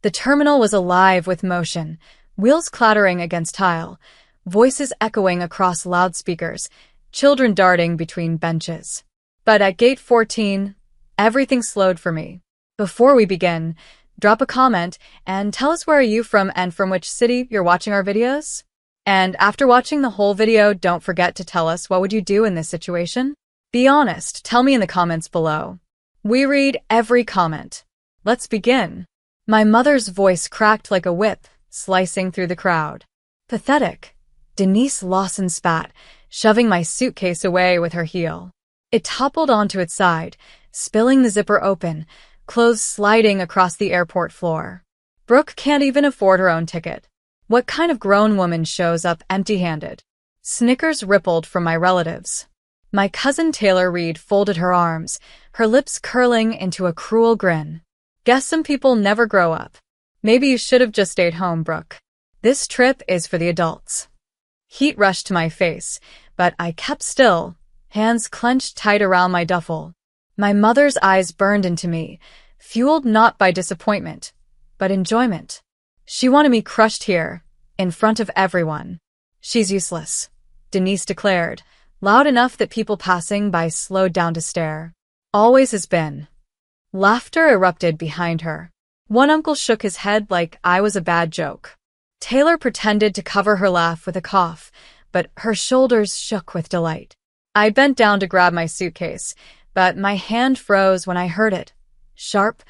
The terminal was alive with motion, wheels clattering against tile, voices echoing across loudspeakers, children darting between benches. But at gate 14, everything slowed for me. Before we begin, drop a comment and tell us where are you from and from which city you're watching our videos. And after watching the whole video, don't forget to tell us what would you do in this situation? Be honest, tell me in the comments below. We read every comment. Let's begin. My mother's voice cracked like a whip, slicing through the crowd. Pathetic. Denise Lawson spat, shoving my suitcase away with her heel. It toppled onto its side, spilling the zipper open, clothes sliding across the airport floor. Brooke can't even afford her own ticket. What kind of grown woman shows up empty-handed? Snickers rippled from my relatives. My cousin Taylor Reed folded her arms, her lips curling into a cruel grin. Guess some people never grow up. Maybe you should have just stayed home, Brooke. This trip is for the adults. Heat rushed to my face, but I kept still, hands clenched tight around my duffel. My mother's eyes burned into me, fueled not by disappointment, but enjoyment. She wanted me crushed here, in front of everyone. She's useless, Denise declared, loud enough that people passing by slowed down to stare. Always has been. Laughter erupted behind her. One uncle shook his head like I was a bad joke. Taylor pretended to cover her laugh with a cough, but her shoulders shook with delight. I bent down to grab my suitcase, but my hand froze when I heard it. Sharp,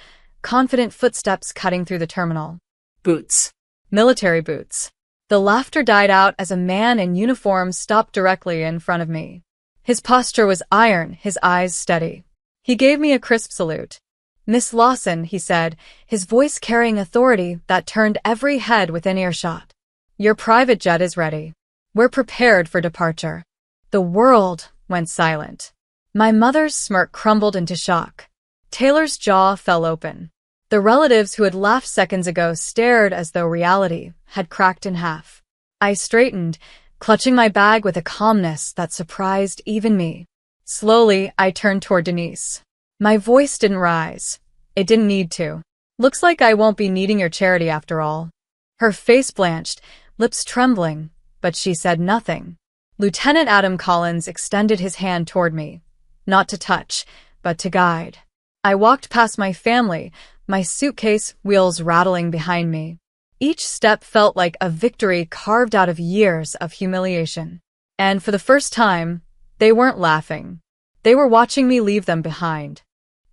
confident footsteps cutting through the terminal. Boots. Military boots. The laughter died out as a man in uniform stopped directly in front of me. His posture was iron, his eyes steady. He gave me a crisp salute. Miss Lawson, he said, his voice carrying authority that turned every head within earshot. Your private jet is ready. We're prepared for departure. The world went silent. My mother's smirk crumbled into shock. Taylor's jaw fell open. The relatives who had laughed seconds ago stared as though reality had cracked in half. I straightened, clutching my bag with a calmness that surprised even me. Slowly, I turned toward Denise. My voice didn't rise. It didn't need to. Looks like I won't be needing your charity after all. Her face blanched, lips trembling, but she said nothing. Lieutenant Adam Collins extended his hand toward me, not to touch, but to guide. I walked past my family, my suitcase wheels rattling behind me. Each step felt like a victory carved out of years of humiliation. And for the first time, they weren't laughing. They were watching me leave them behind.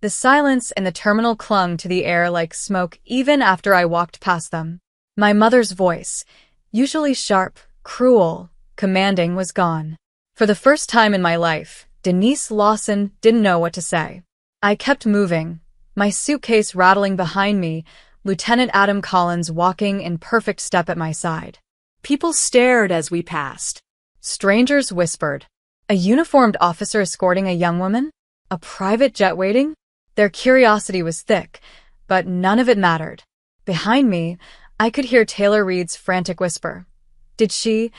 The silence in the terminal clung to the air like smoke even after I walked past them. My mother's voice, usually sharp, cruel, commanding, was gone. For the first time in my life, Denise Lawson didn't know what to say. I kept moving, my suitcase rattling behind me, Lieutenant Adam Collins walking in perfect step at my side. People stared as we passed. Strangers whispered. A uniformed officer escorting a young woman? A private jet waiting? Their curiosity was thick, but none of it mattered. Behind me, I could hear Taylor Reed's frantic whisper. Did she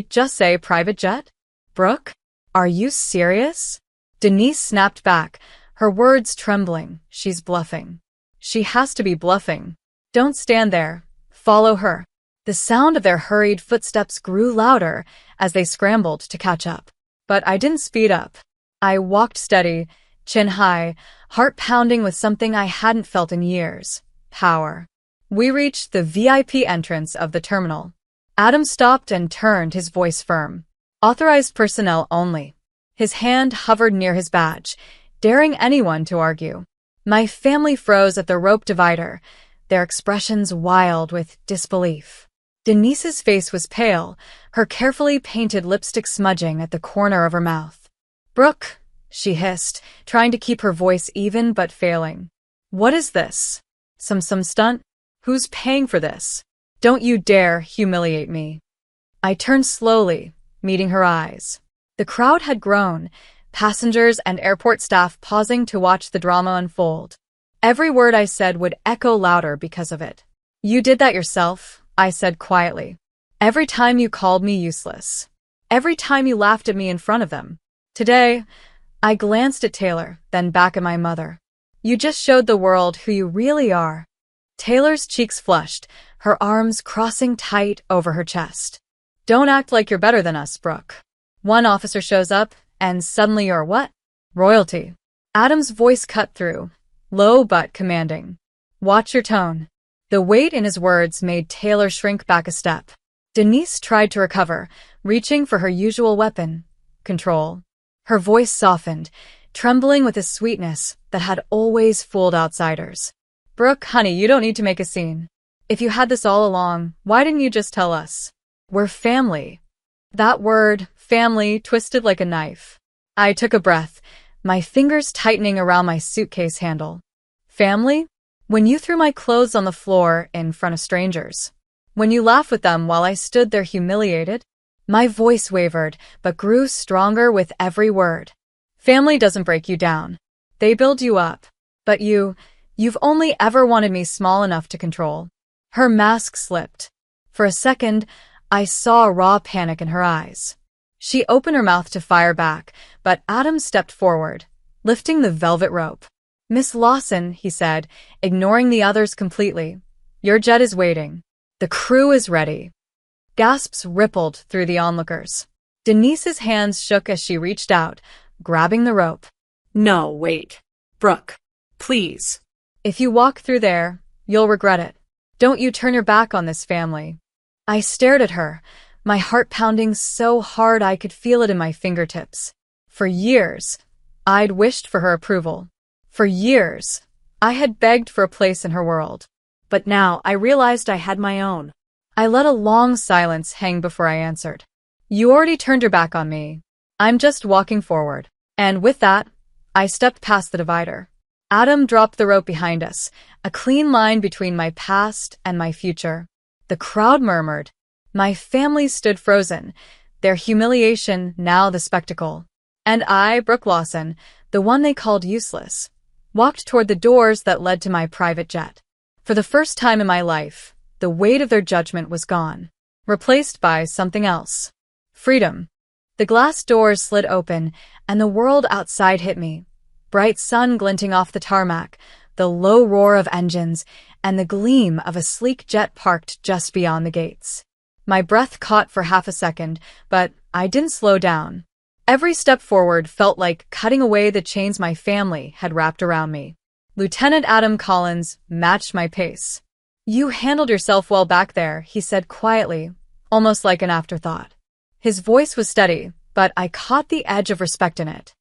just say private jet? Brooke? Are you serious? Denise snapped back, her words trembling. She's bluffing. She has to be bluffing. Don't stand there. Follow her. The sound of their hurried footsteps grew louder as they scrambled to catch up. But I didn't speed up. I walked steady, chin high, heart pounding with something I hadn't felt in years. Power. We reached the VIP entrance of the terminal. Adam stopped and turned, his voice firm. Authorized personnel only. His hand hovered near his badge, daring anyone to argue. My family froze at the rope divider, their expressions wild with disbelief. Denise's face was pale, her carefully painted lipstick smudging at the corner of her mouth. Brooke, she hissed, trying to keep her voice even but failing. What is this? Some stunt? Who's paying for this? Don't you dare humiliate me. I turned slowly, meeting her eyes. The crowd had grown, passengers and airport staff pausing to watch the drama unfold. Every word I said would echo louder because of it. You did that yourself, I said quietly. Every time you called me useless. Every time you laughed at me in front of them. Today, I glanced at Taylor, then back at my mother. You just showed the world who you really are. Taylor's cheeks flushed, her arms crossing tight over her chest. Don't act like you're better than us, Brooke. One officer shows up, and suddenly you're what? Royalty. Adam's voice cut through, low but commanding. Watch your tone. The weight in his words made Taylor shrink back a step. Denise tried to recover, reaching for her usual weapon, control. Her voice softened, trembling with a sweetness that had always fooled outsiders. Brooke, honey, you don't need to make a scene. If you had this all along, why didn't you just tell us? We're family. That word, family, twisted like a knife. I took a breath, my fingers tightening around my suitcase handle. Family? When you threw my clothes on the floor in front of strangers. When you laughed with them while I stood there humiliated. My voice wavered, but grew stronger with every word. Family doesn't break you down. They build you up. But you've only ever wanted me small enough to control. Her mask slipped. For a second, I saw raw panic in her eyes. She opened her mouth to fire back, but Adam stepped forward, lifting the velvet rope. Miss Lawson, he said, ignoring the others completely. Your jet is waiting. The crew is ready. Gasps rippled through the onlookers. Denise's hands shook as she reached out, grabbing the rope. No, wait. Brooke, please. If you walk through there, you'll regret it. Don't you turn your back on this family. I stared at her, my heart pounding so hard I could feel it in my fingertips. For years, I'd wished for her approval. For years, I had begged for a place in her world. But now I realized I had my own. I let a long silence hang before I answered. You already turned your back on me. I'm just walking forward. And with that, I stepped past the divider. Adam dropped the rope behind us, a clean line between my past and my future. The crowd murmured. My family stood frozen, their humiliation now the spectacle. And I, Brooke Lawson, the one they called useless, walked toward the doors that led to my private jet. For the first time in my life, the weight of their judgment was gone, replaced by something else. Freedom. The glass doors slid open, and the world outside hit me. Bright sun glinting off the tarmac, the low roar of engines, and the gleam of a sleek jet parked just beyond the gates. My breath caught for half a second, but I didn't slow down. Every step forward felt like cutting away the chains my family had wrapped around me. Lieutenant Adam Collins matched my pace. You handled yourself well back there, he said quietly, almost like an afterthought. His voice was steady, but I caught the edge of respect in it.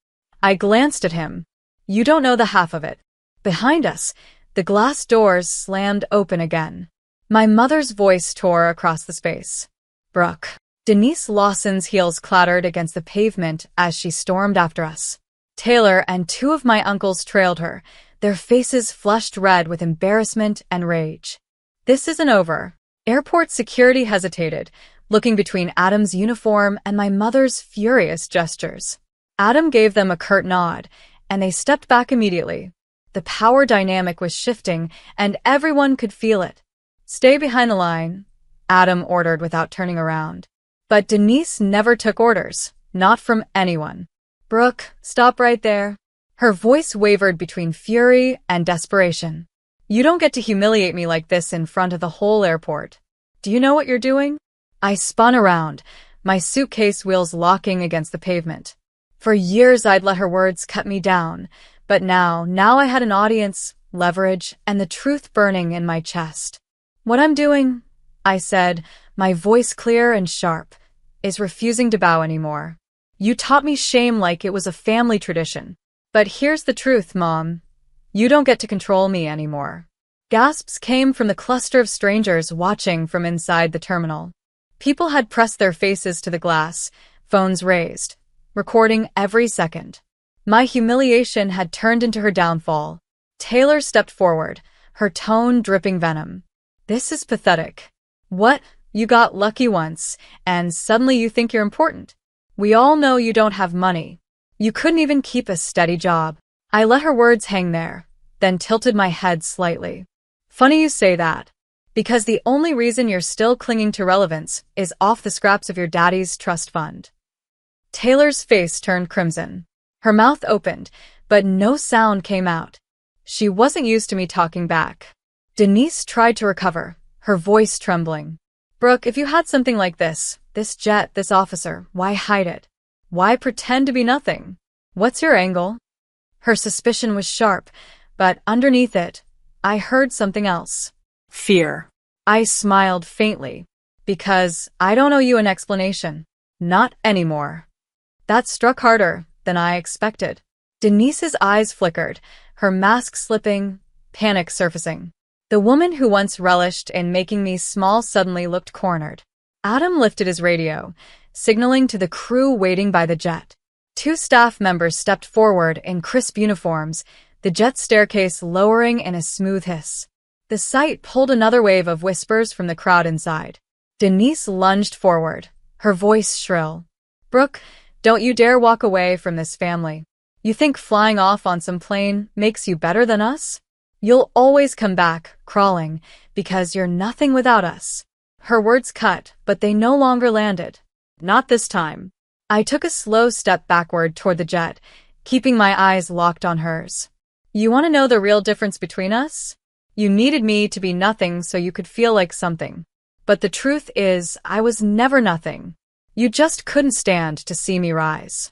I glanced at him. You don't know the half of it. Behind us, the glass doors slammed open again. My mother's voice tore across the space. Brooke. Denise Lawson's heels clattered against the pavement as she stormed after us. Taylor and two of my uncles trailed her, their faces flushed red with embarrassment and rage. This isn't over. Airport security hesitated, looking between Adam's uniform and my mother's furious gestures. Adam gave them a curt nod, and they stepped back immediately. The power dynamic was shifting, and everyone could feel it. Stay behind the line, Adam ordered without turning around. But Denise never took orders, not from anyone. Brooke, stop right there. Her voice wavered between fury and desperation. You don't get to humiliate me like this in front of the whole airport. Do you know what you're doing? I spun around, my suitcase wheels locking against the pavement. For years I'd let her words cut me down, but now I had an audience, leverage, and the truth burning in my chest. What I'm doing, I said, my voice clear and sharp, is refusing to bow anymore. You taught me shame like it was a family tradition. But here's the truth, Mom. You don't get to control me anymore. Gasps came from the cluster of strangers watching from inside the terminal. People had pressed their faces to the glass, phones raised, recording every second. My humiliation had turned into her downfall. Taylor stepped forward, her tone dripping venom. This is pathetic. What? You got lucky once, and suddenly you think you're important. We all know you don't have money. You couldn't even keep a steady job. I let her words hang there, then tilted my head slightly. Funny you say that. Because the only reason you're still clinging to relevance is off the scraps of your daddy's trust fund. Taylor's face turned crimson. Her mouth opened, but no sound came out. She wasn't used to me talking back. Denise tried to recover, her voice trembling. Brooke, if you had something like this jet, this officer, why hide it? Why pretend to be nothing? What's your angle? Her suspicion was sharp, but underneath it, I heard something else. Fear. I smiled faintly. Because I don't owe you an explanation. Not anymore. That struck harder than I expected. Denise's eyes flickered, her mask slipping, panic surfacing. The woman who once relished in making me small suddenly looked cornered. Adam lifted his radio, signaling to the crew waiting by the jet. 2 staff members stepped forward in crisp uniforms, the jet staircase lowering in a smooth hiss. The sight pulled another wave of whispers from the crowd inside. Denise lunged forward, her voice shrill. Brooke, don't you dare walk away from this family. You think flying off on some plane makes you better than us? You'll always come back, crawling, because you're nothing without us. Her words cut, but they no longer landed. Not this time. I took a slow step backward toward the jet, keeping my eyes locked on hers. You want to know the real difference between us? You needed me to be nothing so you could feel like something. But the truth is, I was never nothing. You just couldn't stand to see me rise.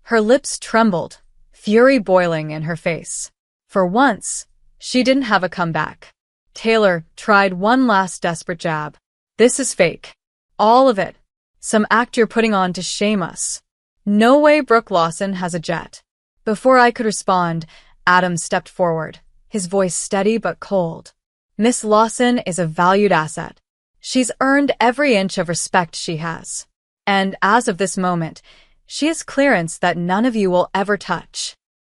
Her lips trembled, fury boiling in her face. For once, she didn't have a comeback. Taylor tried one last desperate jab. This is fake. All of it. Some act you're putting on to shame us. No way Brooke Lawson has a jet. Before I could respond, Adam stepped forward, his voice steady but cold. Miss Lawson is a valued asset. She's earned every inch of respect she has. And as of this moment, she has clearance that none of you will ever touch.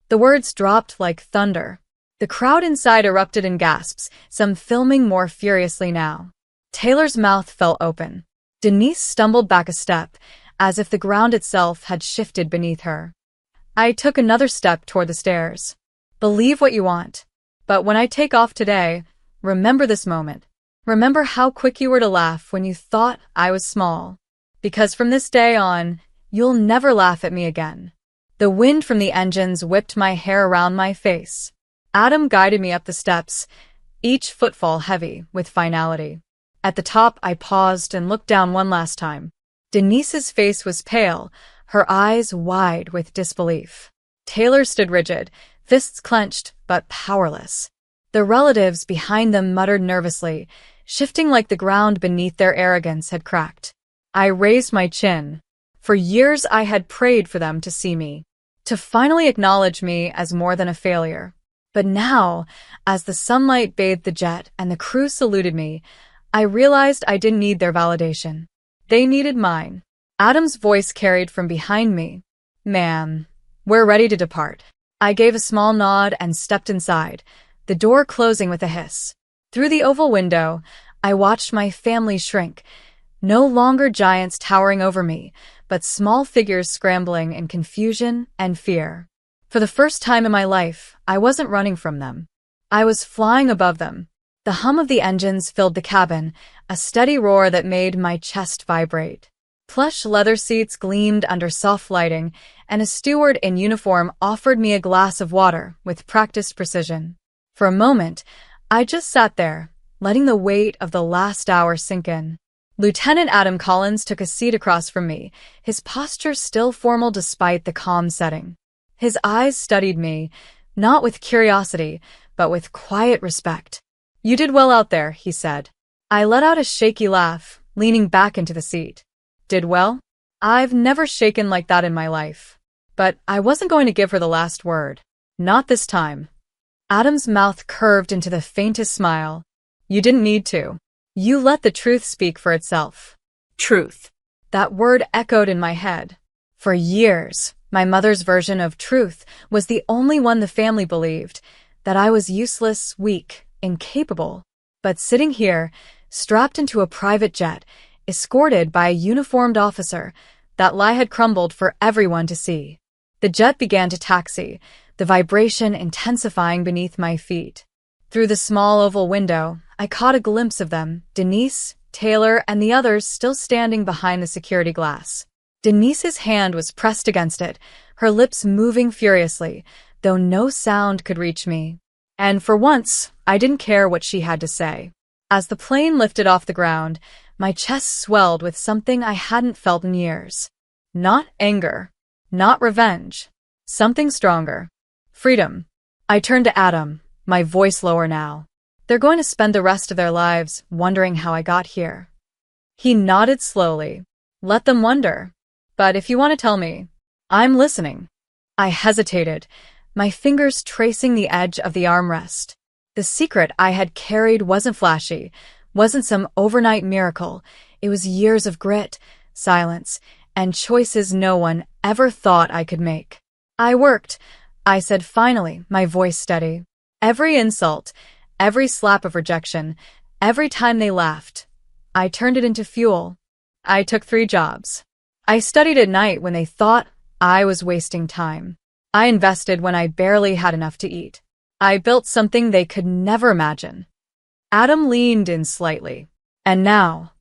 The words dropped like thunder. The crowd inside erupted in gasps, some filming more furiously now. Taylor's mouth fell open. Denise stumbled back a step, as if the ground itself had shifted beneath her. I took another step toward the stairs. Believe what you want. But when I take off today, remember this moment. Remember how quick you were to laugh when you thought I was small. Because from this day on, you'll never laugh at me again. The wind from the engines whipped my hair around my face. Adam guided me up the steps, each footfall heavy with finality. At the top, I paused and looked down one last time. Denise's face was pale, her eyes wide with disbelief. Taylor stood rigid, fists clenched but powerless. The relatives behind them muttered nervously, shifting like the ground beneath their arrogance had cracked. I raised my chin. For years I had prayed for them to see me, to finally acknowledge me as more than a failure. But now, as the sunlight bathed the jet and the crew saluted me, I realized I didn't need their validation. They needed mine. Adam's voice carried from behind me. Ma'am, we're ready to depart. I gave a small nod and stepped inside, the door closing with a hiss. Through the oval window, I watched my family shrink, no longer giants towering over me, but small figures scrambling in confusion and fear. For the first time in my life, I wasn't running from them. I was flying above them. The hum of the engines filled the cabin, a steady roar that made my chest vibrate. Plush leather seats gleamed under soft lighting, and a steward in uniform offered me a glass of water with practiced precision. For a moment, I just sat there, letting the weight of the last hour sink in. Lieutenant Adam Collins took a seat across from me, his posture still formal despite the calm setting. His eyes studied me, not with curiosity, but with quiet respect. You did well out there, he said. I let out a shaky laugh, leaning back into the seat. Did well? I've never shaken like that in my life. But I wasn't going to give her the last word. Not this time. Adam's mouth curved into the faintest smile. You didn't need to. You let the truth speak for itself. Truth. That word echoed in my head. For years, my mother's version of truth was the only one the family believed, that I was useless, weak, incapable. But sitting here, strapped into a private jet, escorted by a uniformed officer, that lie had crumbled for everyone to see. The jet began to taxi, the vibration intensifying beneath my feet. Through the small oval window, I caught a glimpse of them, Denise, Taylor, and the others still standing behind the security glass. Denise's hand was pressed against it, her lips moving furiously, though no sound could reach me. And for once, I didn't care what she had to say. As the plane lifted off the ground, my chest swelled with something I hadn't felt in years. Not anger, not revenge, something stronger. Freedom. I turned to Adam, my voice lower now. They're going to spend the rest of their lives wondering how I got here. He nodded slowly. Let them wonder. But if you want to tell me, I'm listening. I hesitated, my fingers tracing the edge of the armrest. The secret I had carried wasn't flashy, wasn't some overnight miracle. It was years of grit, silence, and choices no one ever thought I could make. I worked, I said finally, my voice steady. Every insult, every slap of rejection, every time they laughed, I turned it into fuel. I took 3 jobs. I studied at night when they thought I was wasting time. I invested when I barely had enough to eat. I built something they could never imagine. Adam leaned in slightly. And now,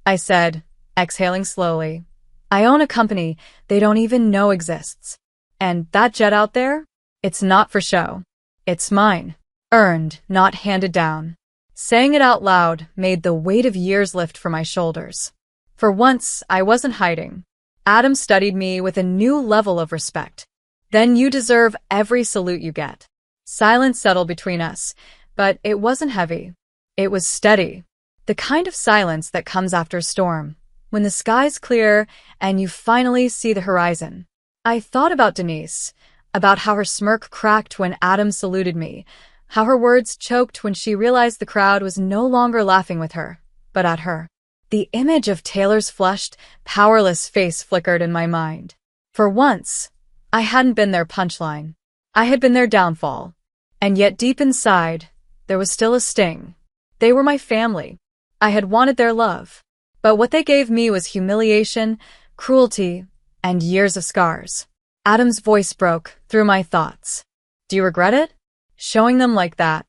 I said, exhaling slowly, I own a company they don't even know exists. And that jet out there? It's not for show. It's mine. Earned, not handed down. Saying it out loud made the weight of years lift from my shoulders. For once, I wasn't hiding. Adam studied me with a new level of respect. Then you deserve every salute you get. Silence settled between us, but it wasn't heavy. It was steady. The kind of silence that comes after a storm, when the sky's clear and you finally see the horizon. I thought about Denise, about how her smirk cracked when Adam saluted me, how her words choked when she realized the crowd was no longer laughing with her, but at her. The image of Taylor's flushed, powerless face flickered in my mind. For once, I hadn't been their punchline. I had been their downfall. And yet deep inside, there was still a sting. They were my family. I had wanted their love. But what they gave me was humiliation, cruelty, and years of scars. Adam's voice broke through my thoughts. Do you regret it? Showing them like that?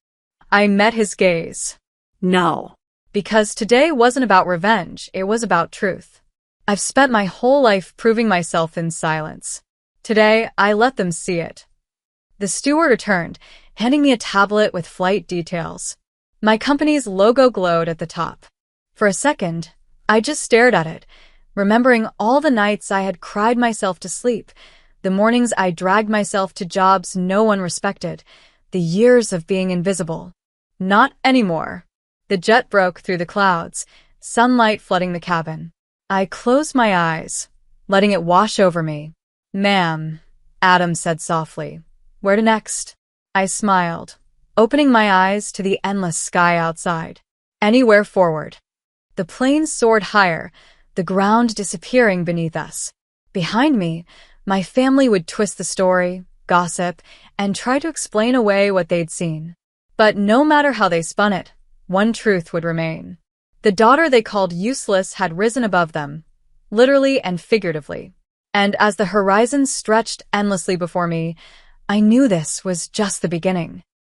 I met his gaze. No. Because today wasn't about revenge, it was about truth. I've spent my whole life proving myself in silence. Today, I let them see it. The steward returned, handing me a tablet with flight details. My company's logo glowed at the top. For a second, I just stared at it, remembering all the nights I had cried myself to sleep, the mornings I dragged myself to jobs no one respected, the years of being invisible. Not anymore. The jet broke through the clouds, sunlight flooding the cabin. I closed my eyes, letting it wash over me. Ma'am, Adam said softly. Where to next? I smiled, opening my eyes to the endless sky outside. Anywhere forward. The plane soared higher, the ground disappearing beneath us. Behind me, my family would twist the story, gossip, and try to explain away what they'd seen. But no matter how they spun it, one truth would remain. The daughter they called useless had risen above them, literally and figuratively. And as the horizon stretched endlessly before me, I knew this was just the beginning.